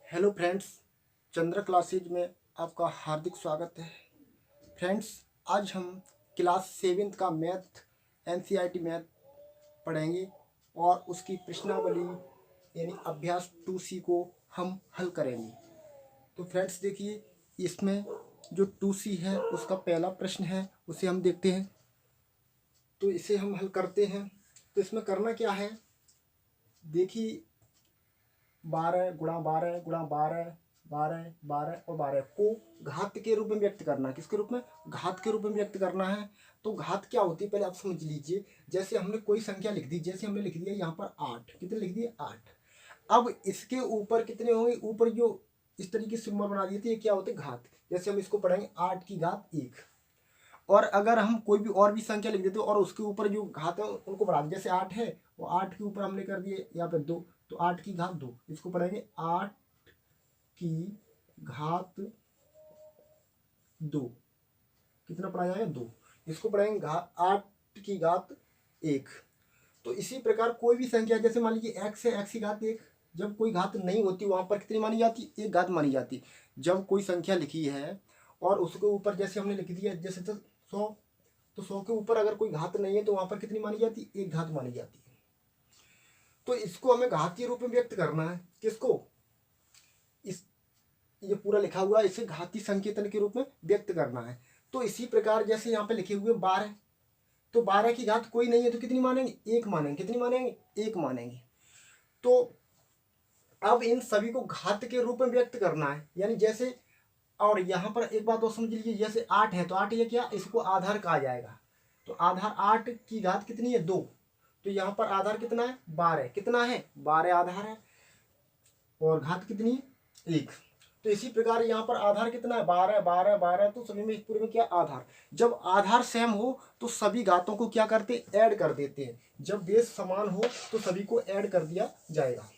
Hello friends, चंद्र classes में आपका हार्दिक स्वागत है। फ्रेंड्स, आज हम क्लास 7th का मैथ एनसीईआरटी मैथ पढ़ेंगे और उसकी प्रश्नावली यानी अभ्यास 2C को हम हल करेंगे। तो फ्रेंड्स देखिए, इसमें जो 2C है उसका पहला प्रश्न है, उसे हम देखते हैं। तो इसे हम हल करते हैं। तो इसमें करना क्या है, देखिए 12 गुणा 12 गुणा 12 12 12 और 12 को घात के रूप में व्यक्त करना है। किसके रूप में? घात के रूप में व्यक्त करना है। तो घात क्या होती है पहले आप समझ लीजिए। जैसे हमने कोई संख्या लिख दी, जैसे हमने लिख दिया यहाँ पर 8, कितने लिख दिए? 8। अब इसके ऊपर कितने होंगे? ऊपर जो इस तरीके से सिंबल बना दिए थे, ये क्या होते? घात। जैसे हम इसको पढ़ेंगे 8 की घात 1। और अगर हम कोई भी और भी संख्या लिख देते और उसके ऊपर जो घात है उनको बढ़ा दें, जैसे 8 है वो 8 के ऊपर हमने कर दिए यहाँ पे 2, तो 8 की घात 2, इसको पढ़ेंगे 8 की घात 2। कितना पढ़ा जाएगा? 2। इसको पढ़ेंगे 8 की घात 1। तो इसी प्रकार कोई भी संख्या, जैसे मान लीजिए x है, x की घात 1। जब कोई घात नहीं होती वहां पर कितनी मानी जाती? 1 घात मानी जाती। जब कोई संख्या लिखी है और उसके ऊपर जैसे हमने लिख दिया, जैसे तो 100, तो 100 के ऊपर अगर कोई घात नहीं है तो वहां पर कितनी मानी जाती? 1 घात मानी जाती है। तो इसको हमें घातीय रूप में व्यक्त करना है। किसको? इस ये पूरा लिखा हुआ है, इसे घातीय संकेतन के रूप में व्यक्त करना है। तो इसी प्रकार जैसे यहाँ पे लिखे हुए 12, तो 12 की घात कोई नहीं है तो कितनी मानेंगे? 1 मानेंगे। कितनी मानेंगे? 1 मानेंगे। तो अब इन सभी को घात के रूप में व्यक्त करना है, यानी जैसे, और यहाँ पर एक बात और समझ लीजिए, जैसे 8 है तो 8 ये क्या? इसको आधार कहा जाएगा। तो आधार 8 की घात कितनी है? 2। तो यहाँ पर आधार कितना है? 12। कितना है? 12 आधार है। और घात कितनी है? 1। तो इसी प्रकार यहाँ पर आधार कितना है? 12 12 12। तो सभी में इस पूरे में क्या? आधार। जब आधार सेम हो तो सभी घातों को क्या करते? ऐड कर देते हैं। जब बेस समान हो तो सभी को ऐड कर दिया जाएगा।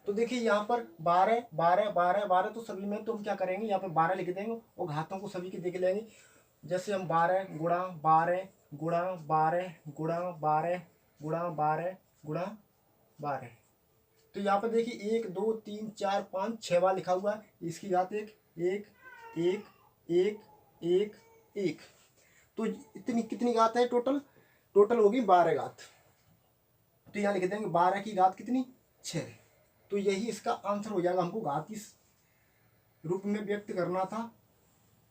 तो देखिए यहाँ पर 12 12 12 12, तो सभी में तो हम क्या करेंगे, यहाँ पे 12 लिख देंगे और घातों को सभी के देख लेंगे। जैसे हम 12 गुणा 12 गुणा 12 गुणा 12 गुणा 12 गुणा 12, तो यहाँ पर देखिए 1 2 3 4 5 6 बार लिखा हुआ है। इसकी घात 1 1 1 1 1 1। तो इतनी कितनी घात है टोटल? टोटल होगी 12 घात। तो यहाँ लिख देंगे 12 की घात कितनी? 6। तो यही इसका आंसर हो जाएगा। हमको घातीय रूप में व्यक्त करना था,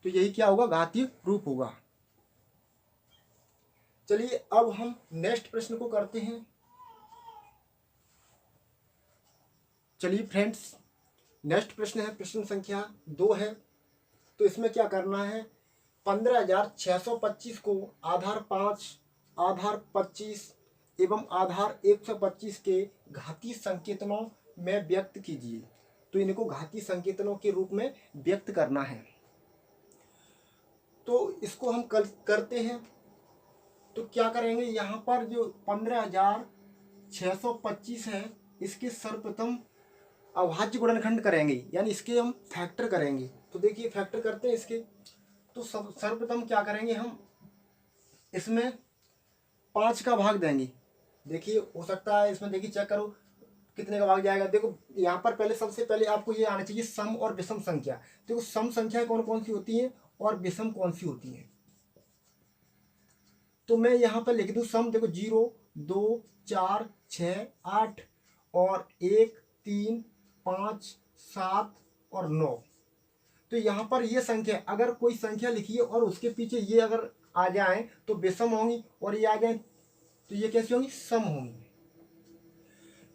तो यही क्या होगा? घातीय रूप होगा। चलिए अब हम नेक्स्ट प्रश्न को करते हैं। चलिए फ्रेंड्स, नेक्स्ट प्रश्न है, प्रश्न संख्या 2 है। तो इसमें क्या करना है, 15,625 को आधार 5, आधार 25 एवं आधार 125 के घातीय संकेतनों में व्यक्त कीजिए। तो इनको घातीय संकेतनों के रूप में व्यक्त करना है। तो इसको हम करते हैं। तो क्या करेंगे, यहाँ पर जो 15,625 है, इसके सर्वप्रथम अभाज्य गुणनखंड करेंगे, यानी इसके हम फैक्टर करेंगे। तो देखिए फैक्टर करते हैं इसके। तो सर्वप्रथम क्या करेंगे, हम इसमें 5 का भाग देंगे। देखिए हो सकता है इसमें, देखिए चेक करो कितने का भाग जाएगा। देखो यहाँ पर पहले, सबसे पहले आपको ये आना चाहिए सम और विषम संख्या। देखो सम संख्या कौन कौन सी होती है और विषम कौन सी होती है। तो मैं यहाँ पर लिख दूँ सम। देखो 0 2 4 6 8 और 1 3 5 7 और 9। तो यहाँ पर ये संख्या, अगर कोई संख्या लिखी है और उसके पीछे ये अगर आ जाए तो विषम होंगी, और ये आ जाए तो ये कैसी होंगी? सम होंगी।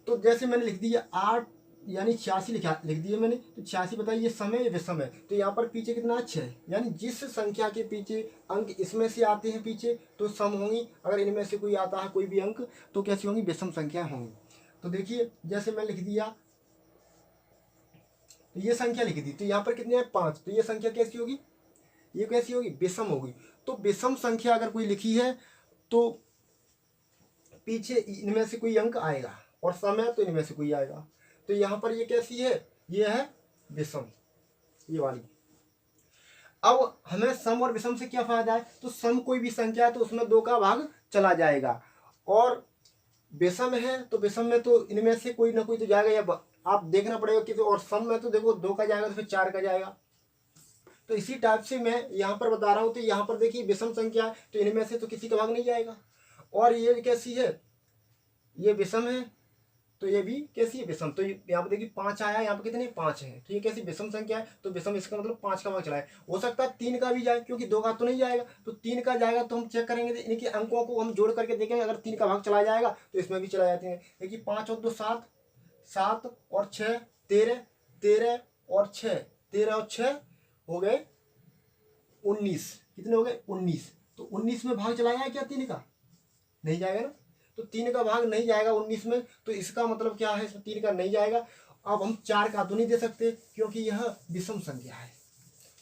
तो जैसे मैंने लिख दिया 8 यानी 86 लिख दिया मैंने, तो 86 बताइए ये सम है या विषम है? तो यहाँ पर पीछे कितना? 6। यानी जिस संख्या के पीछे अंक इसमें से आते हैं पीछे तो सम होंगी, अगर इनमें से कोई आता है कोई भी अंक तो कैसी होंगी? विषम संख्या होंगी। तो देखिए जैसे मैं लिख दिया, तो ये संख्या लिख दी, तो यहाँ पर कितने हैं? 5। तो ये संख्या कैसी होगी? ये कैसी होगी? विषम होगी। तो विषम संख्या अगर कोई लिखी है तो पीछे इनमें से कोई अंक आएगा, और सम है तो इनमें से कोई आएगा। तो यहाँ पर ये कैसी है? ये है विषम, ये वाली। अब हमें सम और विषम से क्या फायदा है? तो सम कोई भी संख्या है तो उसमें 2 का भाग चला जाएगा, और विषम है तो विषम में तो इनमें से कोई ना कोई तो जाएगा, या आप देखना पड़ेगा कि और सम में तो देखो 2 का जाएगा तो फिर 4 का जाएगा। तो इसी टाइप से मैं यहाँ पर बता रहा हूँ। तो यहाँ पर देखिए विषम संख्या है तो इनमें से तो किसी का भाग नहीं जाएगा। और ये कैसी है, ये विषम है तो ये भी कैसी है, विषम। तो यहाँ पर देखिए 5 आया, यहाँ पर कितने 5 है, तो ये कैसी विषम संख्या है। तो विषम इसका मतलब 5 का भाग चला है। हो सकता है 3 का भी जाए क्योंकि 2 का तो नहीं जाएगा। तो 3 का जाएगा तो हम चेक करेंगे इनके अंकों को हम जोड़ करके देखेंगे। अगर 3 का भाग चला जाएगा तो इसमें भी चला जाते हैं। देखिए 5 और 2 7, 7 और 6 13, 13 और 6, 13 और 6 हो गए 19। कितने हो गए 19। तो 19 में भाग चला जाएगा क्या 3 का, नहीं जाएगा ना। तो 3 का भाग नहीं जाएगा 19 में, तो इसका मतलब क्या है, इसमें 3 का नहीं जाएगा। अब हम 4 का तो नहीं दे सकते क्योंकि यह विषम संख्या है।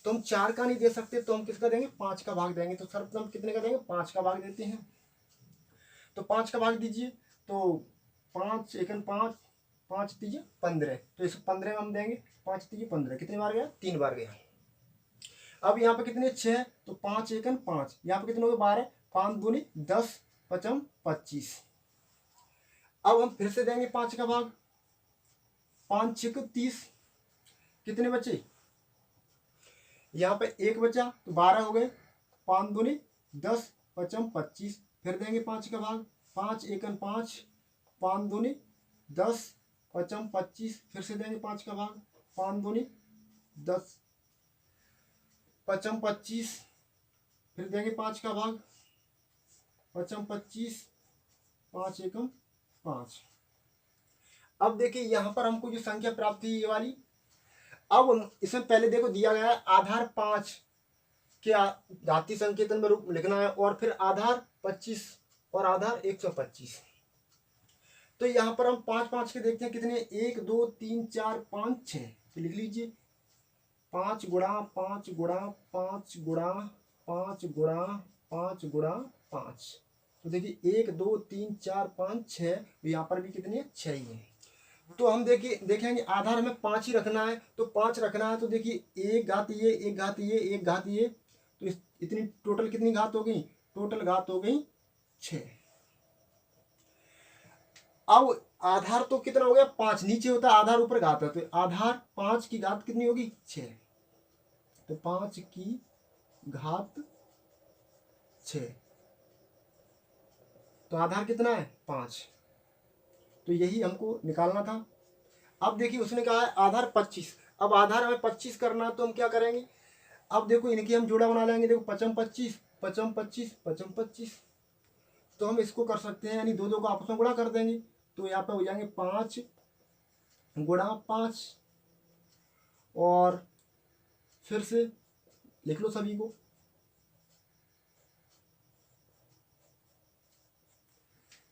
तो हम 4 का नहीं दे सकते तो हम किसका देंगे, 5 का भाग देंगे। तो सर्वप्रथम कितने का देंगे, 5 का भाग देते हैं। तो 5 का भाग दीजिए। तो 5 एकन 5, 5 तीजे 15। तो इस 15 में हम देंगे 5 तीजे 15। कितने बार गया, 3 बार गया। अब यहाँ पे कितने 6, तो 5 एकन 5, यहाँ पे कितने हो गए 12, 5 दूनी 10, 5 25। अब हम फिर से देंगे 5 का भाग, 5 6 30। कितने बचे, यहाँ पे 1 बचा तो 12 हो गए, 5 दूनी 10, 5 25। फिर देंगे 5 का भाग, 5 एकन 5, 5 दूनी 10, 5 25। फिर से देंगे 5 का भाग, 5 दूनी 10, 5 25। फिर देंगे 5 का भाग, 5 25, 5 एकम 5। अब देखिए यहाँ पर हमको जो संख्या प्राप्त हुई ये वाली। अब इसमें पहले देखो दिया गया है आधार 5 के घातीय संकेतन में रूप लिखना है और फिर आधार 25 और आधार 125। तो यहाँ पर हम 5 5 के देखते हैं कितने, 1 2 3 4 5 6। तो लिख लीजिए 5 गुणा 5 गुणा 5 गुणा 5 गुणा 5 गुणा 5। तो देखिए 1 2 3 4 5 6, यहाँ पर भी कितनी है 6 ही है। तो हम देखिए देखेंगे आधार हमें 5 ही रखना है। तो 5 रखना है तो देखिए 1 घात ये, 1 घात ये, 1 घात ये, तो इतनी टोटल कितनी घात हो गई, टोटल घात हो गई 6। अब आधार तो कितना हो गया 5, नीचे होता है आधार ऊपर घात है। तो आधार 5 की घात कितनी होगी 6। तो 5 की घात 6, तो आधार कितना है 5। तो यही हमको निकालना था। अब देखिए उसने कहा है आधार 25। अब आधार हमें 25 करना है तो हम क्या करेंगे, अब देखो इनकी हम जोड़ा बना लेंगे। देखो 5 25, 5 25, 5 25। तो हम इसको कर सकते हैं, यानी दो दो को आपस में गुणा कर देंगे। तो यहाँ पे हो जाएंगे 5 गुणा 5 और फिर से लिख लो सभी को।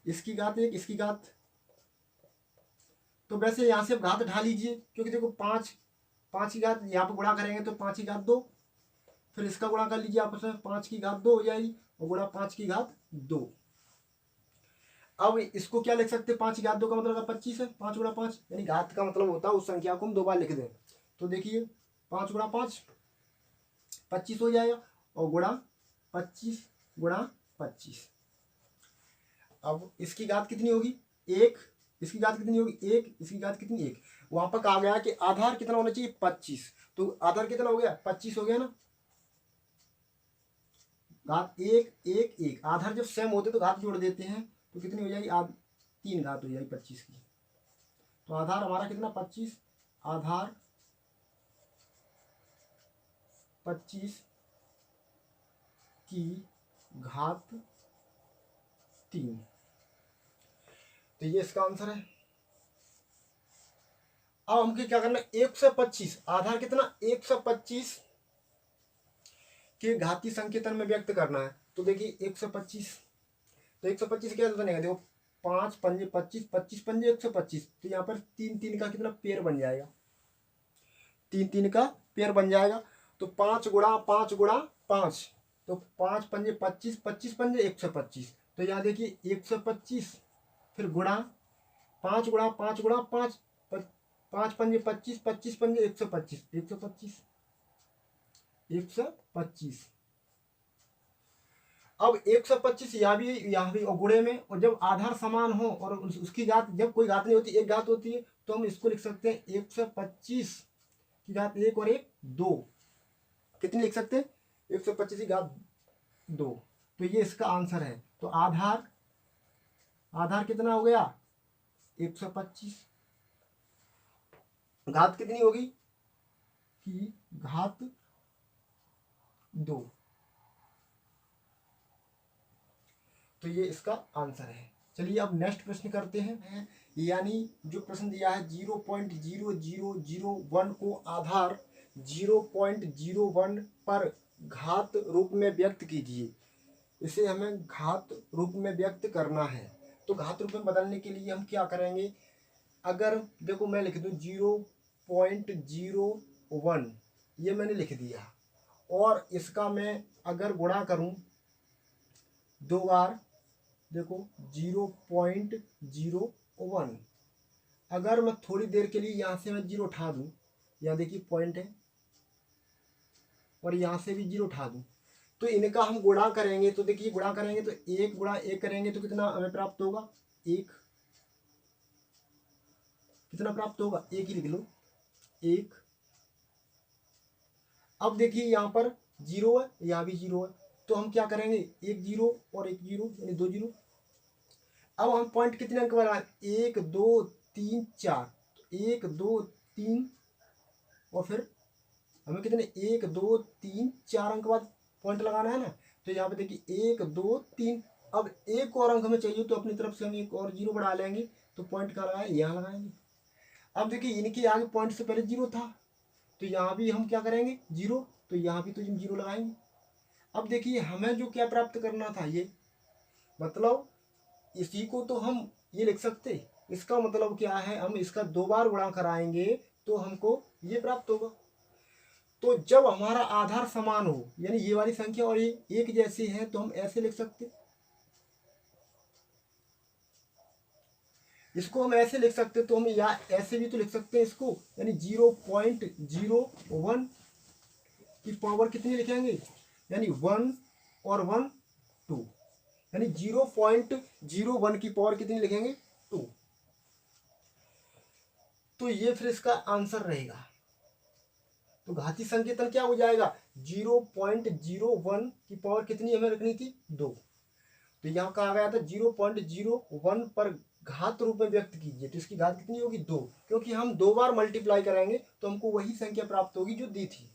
इसकी घात 1, इसकी घात, तो वैसे यहाँ से आप घात उठा लीजिए क्योंकि देखो 5 5 की घात यहाँ पर गुणा करेंगे तो 5 की घात 2। फिर इसका गुणा कर लीजिए आपस में, 5 की घात 2 हो जाएगी और गुणा 5 की घात 2। अब इसको क्या लिख सकते हैं, 5 की घात 2 का मतलब 25 है, 5 गुणा 5, यानी घात का मतलब होता है उस संख्या को हम 2 बार लिख दें। तो देखिए 5 गुणा 5 25 हो जाएगा और गुणा 25 गुणा 25। अब इसकी घात कितनी होगी 1, इसकी घात कितनी होगी 1, इसकी घात कितनी 1। वहां पर कहा गया कि आधार कितना होना चाहिए 25। तो आधार कितना हो गया 25 हो गया ना। घात 1 1 1, आधार जब सेम होते तो घात जोड़ देते हैं तो कितनी हो जाएगी 3 घात हो जाएगी 25 की। तो आधार हमारा कितना 25, आधार 25 की घात 3। तो ये इसका आंसर है। अब हमको क्या करना है 125, आधार कितना 125 के घातीय संकेतन में व्यक्त करना है। तो देखिए 125, तो 125 क्या बनेगा, देखो 5 पंजे 25, 25 पंजे 125। तो यहाँ पर 3 3 का कितना पेयर बन जाएगा, 3 3 का पेयर बन जाएगा। तो 5 गुणा 5 गुणा 5, तो 5 पंजे 25, 25 पंजे 125। तो यहाँ देखिए 125 फिर गुणा 5 गुणा 5 गुणा 5, 5 पंजे 25, 25 पंजे 125, 125 125। अब 125 यहाँ भी और गुणे में, और जब आधार समान हो और उसकी घात जब कोई घात नहीं होती एक घात होती है तो हम इसको लिख सकते हैं 125 की घात 1 और 1 2। कितनी लिख सकते हैं? 125 की घात 2। तो ये इसका आंसर है। तो आधार कितना हो गया? 125। घात कितनी होगी? की घात 2। तो ये इसका आंसर है। चलिए अब नेक्स्ट प्रश्न करते हैं। यानी जो प्रश्न दिया है 0.0001 को आधार 0.01 पर घात रूप में व्यक्त कीजिए। इसे हमें घात रूप में व्यक्त करना है। तो घात रूप में बदलने के लिए हम क्या करेंगे? अगर देखो मैं लिख दूं 0.01, ये मैंने लिख दिया, और इसका मैं अगर गुणा करूं 2 बार, देखो 0.01, अगर मैं थोड़ी देर के लिए यहाँ से मैं 0 उठा दूं, यहाँ देखिए पॉइंट है, और यहाँ से भी 0 उठा दूं, तो इनका हम गुणा करेंगे। तो देखिए गुणा करेंगे तो 1 गुणा 1 करेंगे तो कितना हमें प्राप्त होगा? 1। कितना प्राप्त होगा? 1 ही लिख लो, 1। अब देखिए यहाँ पर 0 है, यहाँ भी 0 है, तो हम क्या करेंगे? 1 0 और 1 0 यानी 2 0। अब हम पॉइंट कितने अंक बनाए? 1 2 3 4। 1 2 3 और फिर हमें कितने? 1 2 3 4 अंक बाद पॉइंट लगाना है ना। तो यहाँ पे देखिए 1 2 3। अब एक और अंक हमें चाहिए, तो अपनी तरफ से हम एक और 0 बढ़ा लेंगे। तो पॉइंट कहाँ लगाए? यहाँ लगाएंगे। अब देखिए इनके आगे पॉइंट से पहले 0 था, तो यहाँ भी हम क्या करेंगे? 0। तो यहाँ भी तो हम 0 लगाएंगे। अब देखिए हमें जो क्या प्राप्त करना था, ये मतलब इसी को तो हम ये लिख सकते। इसका मतलब क्या है? हम इसका 2 बार गुणा कराएंगे तो हमको ये प्राप्त होगा। तो जब हमारा आधार समान हो, यानी ये वाली संख्या और ये एक जैसी है, तो हम ऐसे लिख सकते। इसको हम ऐसे लिख सकते, तो हम या ऐसे भी तो लिख सकते हैं इसको, यानी 0.01 की पावर कितनी लिखेंगे? यानी 1 और 1 2, यानी 0.01 की पावर कितनी लिखेंगे? 2। तो ये फिर इसका आंसर रहेगा। तो घातीय संकेतन क्या हो जाएगा? 0.01 की पावर कितनी हमें रखनी थी? 2। तो यहाँ कहा गया था 0.01 पर घात रूप में व्यक्त कीजिए, तो इसकी घात कितनी होगी? 2, क्योंकि हम 2 बार मल्टीप्लाई कराएंगे तो हमको वही संख्या प्राप्त होगी जो दी थी।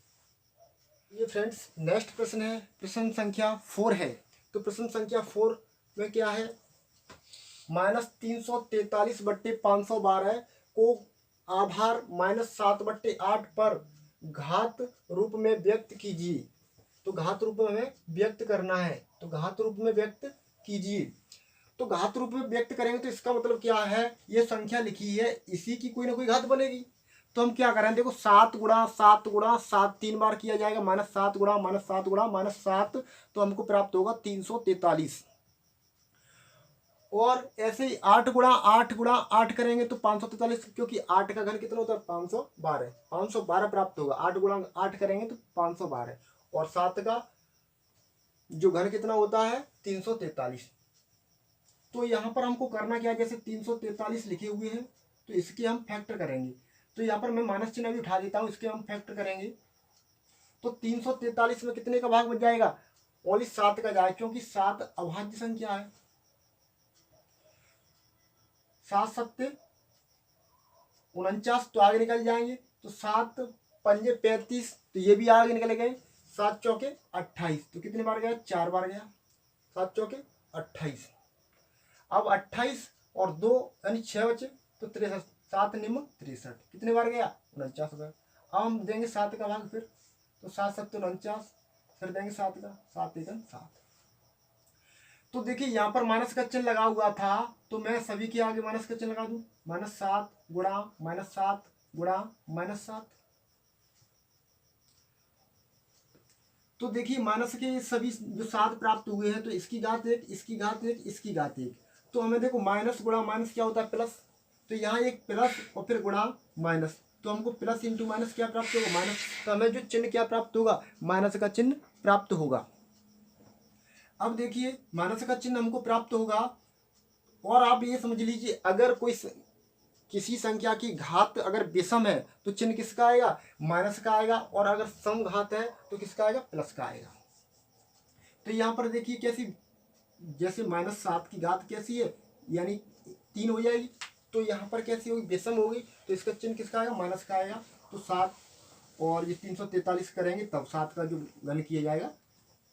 ये फ्रेंड्स नेक्स्ट प्रश्न है, प्रश्न संख्या 4 है। तो प्रश्न संख्या 4 में क्या है? -343/512 को आधार -7/8 पर घात रूप में व्यक्त कीजिए। तो घात रूप में हमें व्यक्त करना है, तो घात रूप में व्यक्त कीजिए। तो घात रूप में व्यक्त करेंगे तो इसका मतलब क्या है? ये संख्या लिखी है, इसी की कोई ना कोई घात बनेगी। तो हम क्या करें? देखो 7 गुणा 7 गुणा 7 3 बार किया जाएगा, -7 गुणा -7 गुणा -7, तो हमको प्राप्त होगा 343। और ऐसे ही 8 गुणा 8 गुणा 8 करेंगे तो 543, क्योंकि 8 का घन कितना होता है? 512। 512 प्राप्त होगा। 8 गुणा 8 करेंगे तो 512, और 7 का जो घन कितना होता है? 343। तो यहाँ पर हमको करना क्या है? जैसे 343 लिखे हुए हैं, तो इसके हम फैक्टर करेंगे। तो यहाँ पर मैं माइनस चिन्ह भी उठा देता हूँ, इसके हम फैक्टर करेंगे। तो 343 में कितने का भाग बच जाएगा? ओनली 7 का जाए, क्योंकि 7 अभाज्य संख्या है। 7 सत्ते 49, तो आगे निकल जाएंगे। तो 7 पंजे 35, तो ये भी आगे निकल गए। 7 चौके 28, तो कितने बार गया? 4 बार गया। 7 चौके 28। अब 28 और 2 यानी 6 बचे, तो 63। 7 निम्न 63, कितने बार गया? 49 बार। अब हम देंगे 7 का भाग फिर, तो 7 7 49, फिर देंगे 7 का, 7 1 7। तो देखिए यहाँ पर माइनस का चिन्ह लगा हुआ था, तो मैं सभी के आगे माइनस का चिन्ह लगा दूं। -7 गुणा -7 गुणा -7। तो देखिए माइनस के सभी जो 7 प्राप्त हुए हैं, तो इसकी घात 1, इसकी घात 1, इसकी घात 1। तो हमें देखो माइनस गुणा माइनस क्या होता है? प्लस। तो यहाँ एक प्लस और फिर गुणा माइनस, तो हमको प्लस इंटू माइनस क्या प्राप्त होगा? माइनस। तो हमें जो चिन्ह क्या प्राप्त होगा? माइनस का चिन्ह प्राप्त होगा। अब देखिए माइनस का चिन्ह हमको प्राप्त होगा, और आप ये समझ लीजिए अगर कोई किसी संख्या की घात अगर विषम है तो चिन्ह किसका आएगा, माइनस का आएगा, और अगर सम घात है तो किसका आएगा, प्लस का आएगा। तो यहाँ पर देखिए कैसी, जैसे -7 की घात कैसी है, यानी 3 हो जाएगी, तो यहाँ पर कैसी होगी, विषम होगी, तो इसका चिन्ह किसका आएगा, माइनस का आएगा। तो 7 और ये 343 करेंगे तब 7 का जो घन किया जाएगा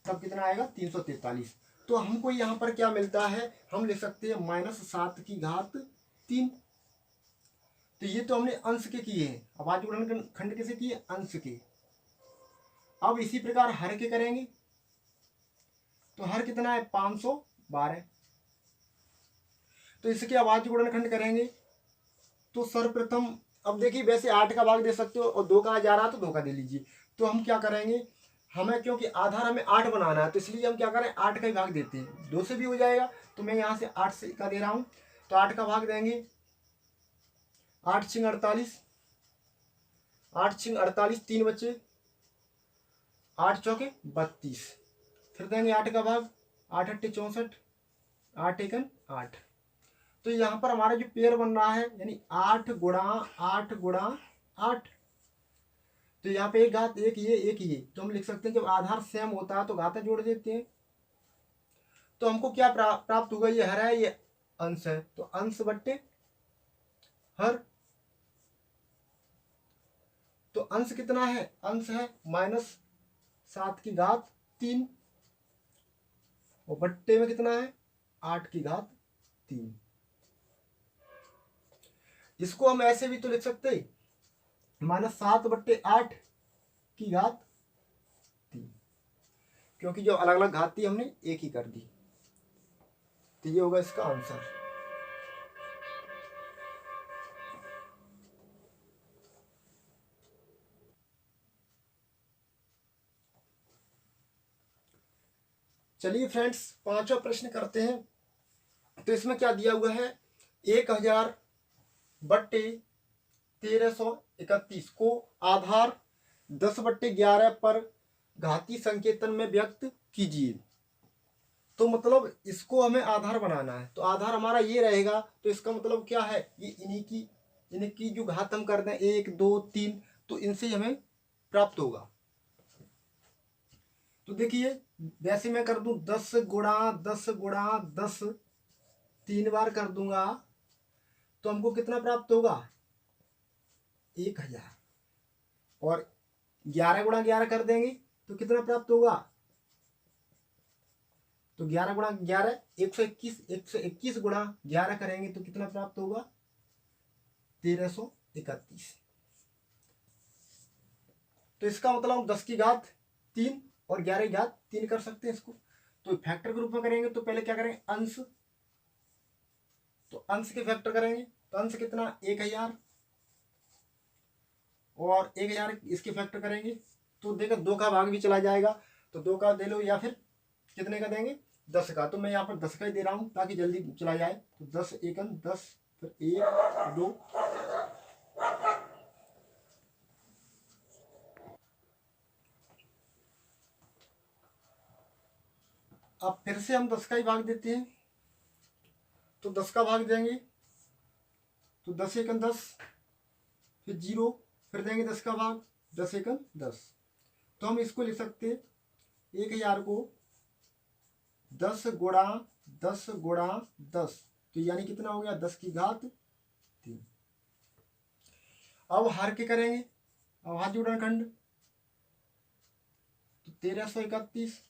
तब कितना आएगा, 343। तो हमको यहाँ पर क्या मिलता है, हम लिख सकते हैं -7 की घात 3। तो ये तो हमने अंश के किए हैं, अभाज्य गुणनखंड कैसे किए, अंश के। अब इसी प्रकार हर के करेंगे, तो हर कितना है, 512। तो इसके अभाज्य गुणनखंड करेंगे तो सर्वप्रथम, अब देखिए वैसे 8 का भाग दे सकते हो और 2 का जा रहा तो 2 का दे लीजिए। तो हम क्या करेंगे, हमें क्योंकि आधार हमें 8 बनाना है, तो इसलिए हम क्या करें, 8 का ही भाग देते हैं। 2 से भी हो जाएगा, तो मैं यहाँ से 8 से का दे रहा हूँ, तो 8 का भाग देंगे, 8 छिंग 48, 8 छिंग 48, 3 बचे, 8 चौके 32। फिर देंगे 8 का भाग, 8 अट्ठे 64, 8 एकन 8। तो यहाँ पर हमारा जो पेयर बन रहा है यानी 8 गुणा 8 गुणा 8। तो यहाँ पे एक घात, एक ये, तो हम लिख सकते हैं जब आधार सेम होता है तो घातें जोड़ देते हैं। तो हमको क्या प्राप्त होगा, ये हर है, ये अंश है, तो अंश बट्टे हर। तो अंश कितना है, अंश है -7 की घात 3, और बट्टे में कितना है, 8 की घात 3। इसको हम ऐसे भी तो लिख सकते हैं, -7/8 की घात 3, क्योंकि जो अलग अलग घात थी हमने एक ही कर दी। तो ये होगा इसका आंसर। चलिए फ्रेंड्स, पांचवा प्रश्न करते हैं। तो इसमें क्या दिया हुआ है, 1000/1331 को आधार 10/11 पर घाती संकेतन में व्यक्त कीजिए। तो मतलब इसको हमें आधार बनाना है, तो आधार हमारा ये रहेगा। तो इसका मतलब क्या है, ये इनकी जो घात हम कर दें 1 2 3, तो इनसे हमें प्राप्त होगा। तो देखिए वैसे मैं कर दूं 10 गुणा 10 गुणा 10, 3 बार कर दूंगा, तो हमको कितना प्राप्त होगा, 1000। और 11 गुणा 11 कर देंगे तो कितना प्राप्त होगा, तो 11 गुणा 11 121, 121 गुणा 11 करेंगे तो कितना प्राप्त होगा, 1331। तो इसका मतलब हम 10 की घात 3 और 11 की घात 3 कर सकते हैं इसको। तो फैक्टर के रूप में करेंगे तो पहले क्या करेंगे, अंश, तो अंश के फैक्टर करेंगे, तो अंश कितना 1000, और 1000 इसके फैक्टर करेंगे तो देखो 2 का भाग भी चला जाएगा, तो 2 का दे लो, या फिर कितने का देंगे, 10 का। तो मैं यहाँ पर 10 का ही दे रहा हूँ ताकि जल्दी चला जाए। तो 10 एकन 10, फिर 1 2, अब फिर से हम 10 का ही भाग देते हैं, तो 10 का भाग देंगे, तो 10 एकन 10, फिर 0, फिर देंगे 10 का भाग, 10 एकन 10। तो हम इसको लिख सकते हैं 1000 को 10 गुणा 10 गुणा 10, तो यानी कितना हो गया, 10 की घात 3। अब हर के करेंगे अभाज्य गुणनखंड, तो 1331।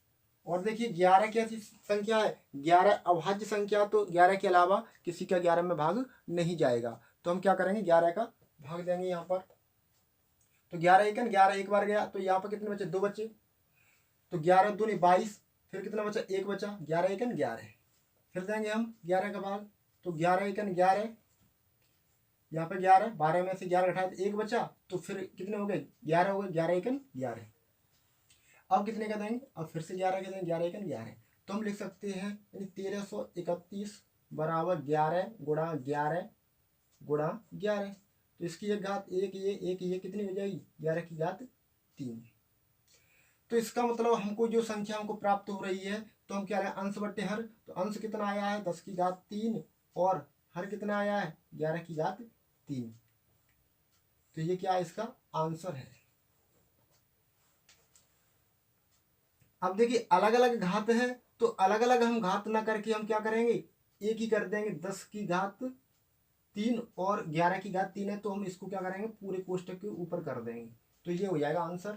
और देखिए 11 कैसी संख्या है, 11 अभाज्य संख्या, तो 11 के अलावा किसी का 11 में भाग नहीं जाएगा। तो हम क्या करेंगे, 11 का भाग देंगे यहाँ पर, तो 11 एकन 11 एक बार गया, तो यहाँ पर कितने बचे, 2 बचे, तो 11 दूनी 22, फिर कितना बचा, 1 बचा, 11 एकन 11। फिर देंगे हम 11 का भाग, तो 11 एकन 11, यहाँ पे 11, 12 में से 11 घटाए तो 1 बचा, तो फिर कितने हो गए, 11 हो गए, 11 एकन 11। अब कितने का देंगे, अब फिर से 11 का देंगे, 11 एकन 11। तो हम लिख सकते हैं यानी 1331 बराबर 11 गुणा 11 गुणा 11। तो इसकी एक घात एक ये कितनी हो जाएगी, 11 की घात 3। तो इसका मतलब हमको जो संख्या हमको प्राप्त हो रही है, तो हम क्या रहे, अंश बट्टे हर। तो अंश कितना आया है, 10 की घात 3, और हर कितना आया है, 11 की घात 3। तो ये क्या इसका आंसर है। अब देखिए अलग अलग घात है तो अलग अलग हम घात ना करके हम क्या करेंगे, एक ही कर देंगे। 10 की घात 3 और 11 की घात 3 है तो हम इसको क्या करेंगे, पूरे कोष्टक के ऊपर कर देंगे। तो ये हो जाएगा आंसर।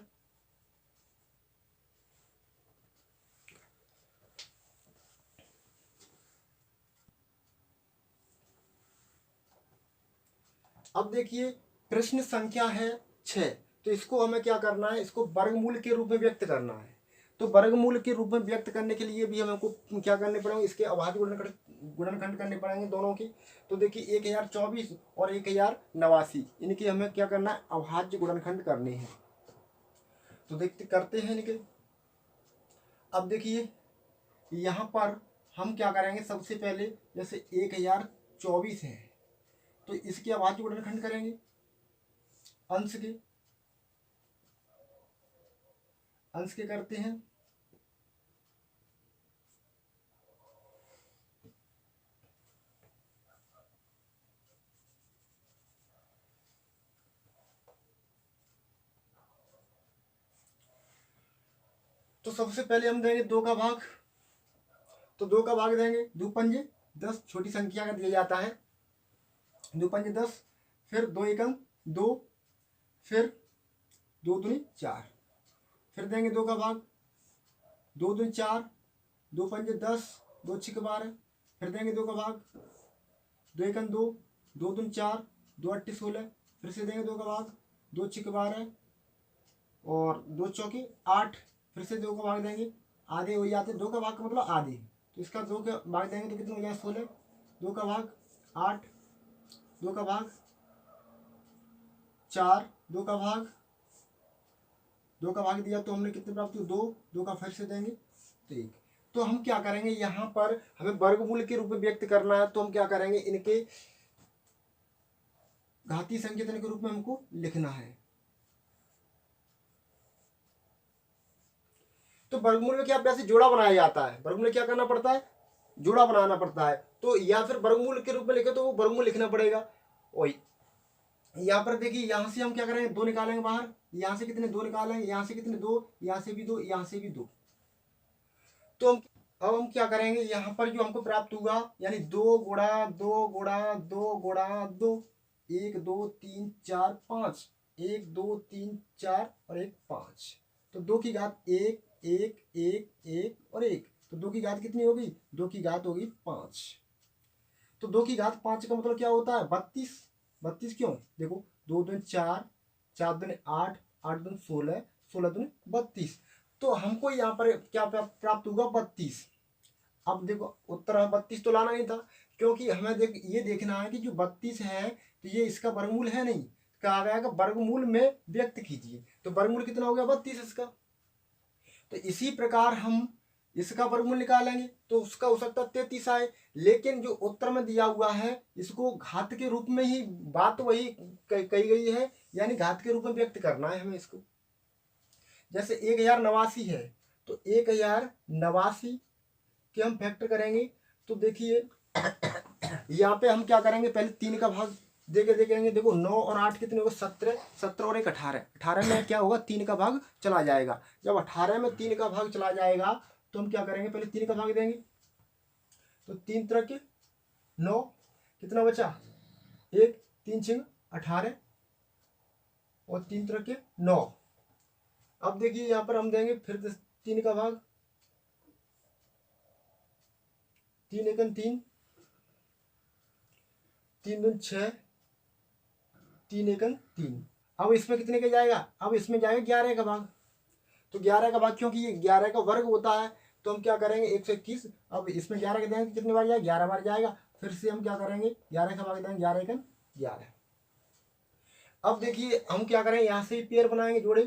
अब देखिए प्रश्न संख्या है 6। तो इसको हमें क्या करना है, इसको वर्गमूल के रूप में व्यक्त करना है। तो वर्गमूल के रूप में व्यक्त करने के लिए भी हमको क्या करने पड़ेंगे, इसके अभाज्य गुणनखंड करने पड़ेंगे दोनों की। तो देखिए 1024 और 1089 इनकी हमें क्या करना है, अभाज्य गुणनखंड करने हैं। तो देखते करते हैं इनके। अब देखिए यहाँ पर हम क्या करेंगे, सबसे पहले जैसे 1024 है तो इसके अभाज्य गुणनखंड करेंगे अंश के करते हैं। तो सबसे पहले हम देंगे 2 का भाग। तो 2 का भाग देंगे, 2 पंजे 10, छोटी संख्या का दिया जाता है। 2 पंजे 10, फिर 2 एकम 2, फिर 2 दूनी 4, फिर देंगे 2 का भाग, 2 दूनी 4, 2 पंजे 10, 2 छिक 12, फिर देंगे 2 का भाग, 2 एकम 2, 2 दूनी 4, 2 अट्ठी 16, फिर से देंगे 2 का भाग, 2 छिक 12 और 2 चौकी 8, फिर से 2 का भाग देंगे, आधे हो जाते, 2 का भाग का मतलब आधे, तो इसका 2 का भाग देंगे तो कितना हो जाए 16, 2 का भाग 8, 2 का भाग 4, 2 का भाग, 2 का भाग दिया तो हमने कितने प्राप्त हुए 2, 2 का फिर से देंगे तो 1। तो हम क्या करेंगे, यहाँ पर हमें वर्गमूल के रूप में व्यक्त करना है तो हम क्या करेंगे, इनके घातीय संकेतन के रूप में हमको लिखना है। तो वर्गमूल में क्या वैसे जोड़ा बनाया जाता है, वर्गमूल में क्या करना पड़ता है, जोड़ा बनाना पड़ता है। तो या फिर वर्गमूल के रूप में लिखे तो वो वर्गमूल लिखना पड़ेगा। वही यहाँ पर देखिए, यहाँ से हम क्या करेंगे, 2 निकालेंगे बाहर, यहाँ से कितने 2 निकालेंगे, यहाँ से कितने 2, यहाँ से भी 2, यहाँ से भी 2। तो अब हम क्या करेंगे, यहाँ पर जो हमको प्राप्त हुआ यानी 2 गुणा 2 गुणा 2 गुणा 2, 1 2 3 4 5, 1 2 3 4 और 1 5। तो 2 की घात 1 1 1 1 और 1, तो 2 की घात कितनी होगी, 2 की घात होगी 5। तो 2 की घात 5 का मतलब क्या होता है, 32। 32 क्यों, देखो 2 दूनी 4, 4 दूनी 8, 8 दूनी 16, 16 दूनी 32। तो हमको यहाँ पर क्या प्राप्त होगा 32। अब देखो उत्तर हमें 32 तो लाना नहीं था, क्योंकि हमें ये देखना है कि जो 32 है तो ये इसका वर्गमूल है नहीं, कहा गया कि वर्गमूल में व्यक्त कीजिए। तो वर्गमूल कितना हो गया 32 इसका। तो इसी प्रकार हम इसका वर्गमूल निकालेंगे तो उसका हो सकता है 33 आए, लेकिन जो उत्तर में दिया हुआ है इसको घात के रूप में ही बात वही कही गई है, यानी घात के रूप में व्यक्त करना है हमें इसको। जैसे 1089 है तो 1089 के हम फैक्टर करेंगे। तो देखिए यहाँ पे हम क्या करेंगे, पहले 3 का भाग देखेंगे। देखो 9 और 8 कितने होगा 17, 17 और 1 18, 18 में क्या होगा 3 का भाग चला जाएगा। जब 18 में 3 का भाग चला जाएगा तो हम क्या करेंगे, पहले 3 का भाग देंगे। तो 3 तरह के 9, कितना बचा 1, 3 6 18 और 3 तरह के 9। अब देखिए यहाँ पर हम देंगे फिर 3 का भाग, 3 एकम 3, 3 दूनी 6, 3 एकम 3। अब इसमें कितने का जाएगा, अब इसमें जाएगा 11 का भाग। तो 11 का भाग, क्योंकि ये 11 का वर्ग होता है तो हम क्या करेंगे 121। अब इसमें 11 के देंगे कितने बार जाएगा, 11 बार जाएगा। फिर से हम क्या करेंगे 11 का भाग देंगे, 11 एकम 11। अब देखिए हम क्या करेंगे, यहाँ से पेयर बनाएंगे जोड़े।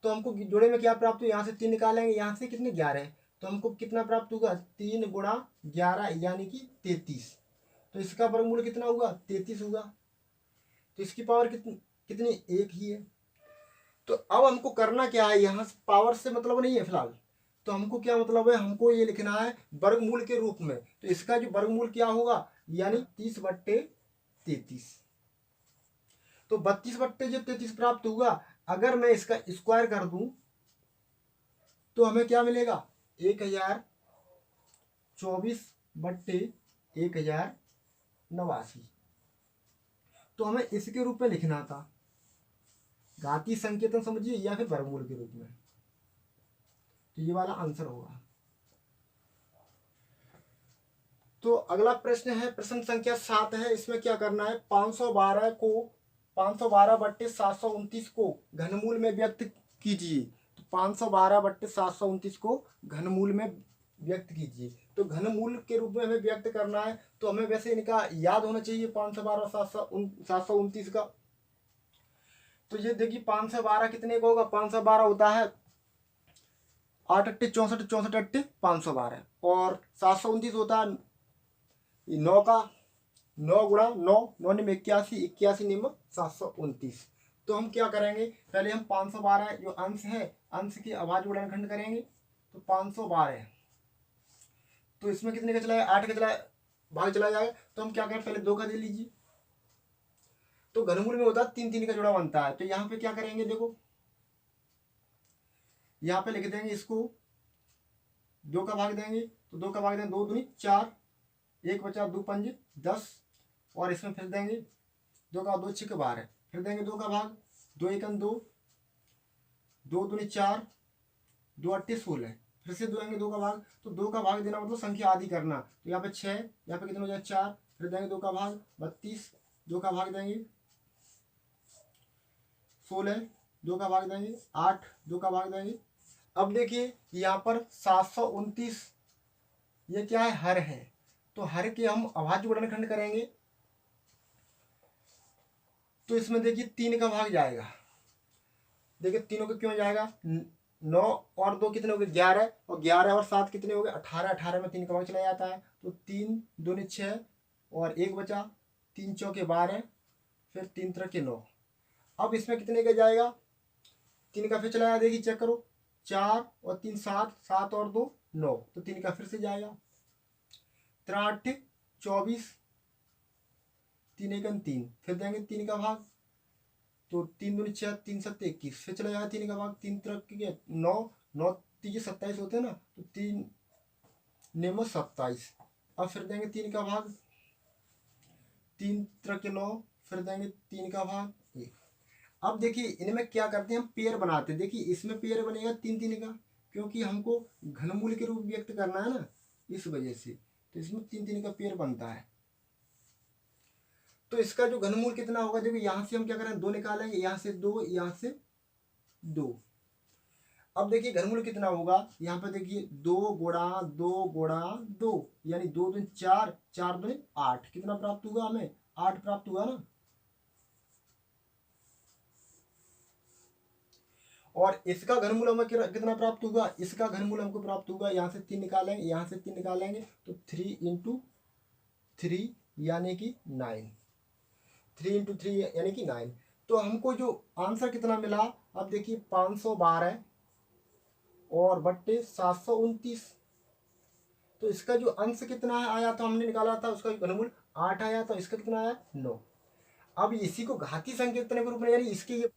तो हमको जोड़े में क्या प्राप्त हुआ, यहाँ से 3 निकालेंगे, यहाँ से कितने 11 है तो हमको कितना प्राप्त होगा 3 गुणा 11 यानी कि 33। तो इसका वर्गमूल कितना होगा 33 होगा। तो इसकी पावर कितनी 1 ही है। तो अब हमको करना क्या है, यहाँ पावर से मतलब नहीं है फिलहाल, तो हमको क्या मतलब है, हमको ये लिखना है वर्गमूल के रूप में। तो इसका जो वर्गमूल क्या होगा यानी 30/33। तो 32/33 प्राप्त हुआ। अगर मैं इसका स्क्वायर कर दूं तो हमें क्या मिलेगा, 1024/1089। तो हमें इसके रूप में लिखना था, घातीय संकेतन समझिए या फिर वर्गमूल के रूप में। तो ये वाला आंसर होगा। तो अगला प्रश्न है, प्रश्न संख्या 7 है। इसमें क्या करना है, 512/729 को घनमूल में व्यक्त कीजिए। तो 512/729 को घनमूल में व्यक्त कीजिए। तो घनमूल के रूप में हमें व्यक्त करना है, तो हमें वैसे इनका याद होना चाहिए 512/729 का। तो ये देखिए 512 कितने का होगा, 512 होता है 8 अट्टे 64, 64 अट्टे 512, और 729 होता है 9 का 9 गुणा 9, 9 निम 81, 81 निम 729। तो हम क्या करेंगे, पहले हम 512 जो अंश है, अंश के अभाज्य गुणनखंड करेंगे। तो 512, तो इसमें कितने का चला है, 8 का चला भाग चला जाएगा। तो हम क्या करें, पहले 2 का दे लीजिए। तो घनमूल में होता है 3 3 का जोड़ा बनता है। तो यहाँ पे क्या करेंगे, देखो यहाँ पे लिख देंगे इसको, 2 का भाग देंगे। तो 2 का भाग देंगे, 2 दूनी 4, 1 बचा 2 पंजे 10, और इसमें फिर देंगे 2 का 2 6 12, फिर देंगे 2 का भाग, 2 1 2, 2 दूनी 4, 2 8 16, फिर से देंगे 2 का भाग। तो 2 का भाग देना मतलब संख्या आधी करना। तो यहाँ पे 6, यहाँ पे कितने हो जाए 4, फिर देंगे 2 का भाग 32, 2 का भाग देंगे 16, 2 का भाग देंगे 8, 2 का भाग देंगे। अब देखिए यहाँ पर 729 ये क्या है, हर है। तो हर के हम अभाज्य गुणनखंड करेंगे। तो इसमें देखिए 3 का भाग जाएगा। देखिए तीनों का क्यों जाएगा, 9 और 2 कितने हो गए 11, और 11 और 7 कितने हो गए 18, 18 में 3 का भाग चला जाता है। तो 3 दूनी 6, और 1 बचा, 3 चौके 12, फिर 3 त्रिके 9। अब इसमें कितने का जाएगा, 3 का फिर चला जाएगा, देखिए चेक करो, 4 और 3 7, 7 और 2 9, तो 3 का फिर से जाएगा। 3 24, 3 1 3, फिर देंगे 3 का भाग। तो 3 दूनी 6, 3 7 21, फिर चला जाएगा 3 का भाग। 3 त्रिके 9, 9 3 27 होते हैं ना, तो 3 नेमो 27। अब फिर देंगे 3 का भाग, 3 त्रिके 9, फिर देंगे 3 का भाग 1। अब देखिए इनमें क्या करते हैं, हम पेयर बनाते हैं। देखिए इसमें पेयर बनेगा 3 3 का, क्योंकि हमको घनमूल के रूप व्यक्त करना है ना, इस वजह से। तो इसमें 3 3 का पेयर बनता है। तो इसका जो घनमूल कितना होगा, देखिए यहाँ से हम क्या करें, 2 निकालेंगे, यहाँ से 2, यहाँ से 2। अब देखिए घनमूल कितना होगा, यहाँ पे देखिए 2 गुणा 2 गुणा 2, यानी 2 दूनी 4, 4 दूनी 8, कितना प्राप्त होगा हमें, 8 प्राप्त हुआ ना। और इसका घनमूल हमें कितना प्राप्त होगा, इसका घनमूल हमको प्राप्त होगा, यहाँ से 3 निकालेंगे, यहाँ से 3 निकालेंगे, तो 3 × 3 यानी कि 9, 3 × 3 यानी कि 9। तो हमको जो आंसर कितना मिला, अब देखिए 512 और बट्टे 729। तो इसका जो अंश कितना है आया था, हमने निकाला था, उसका घनमूल 8 आया था, इसका कितना आया 9। अब इसी को घातीय संकेतन के रूप में, यानी इसके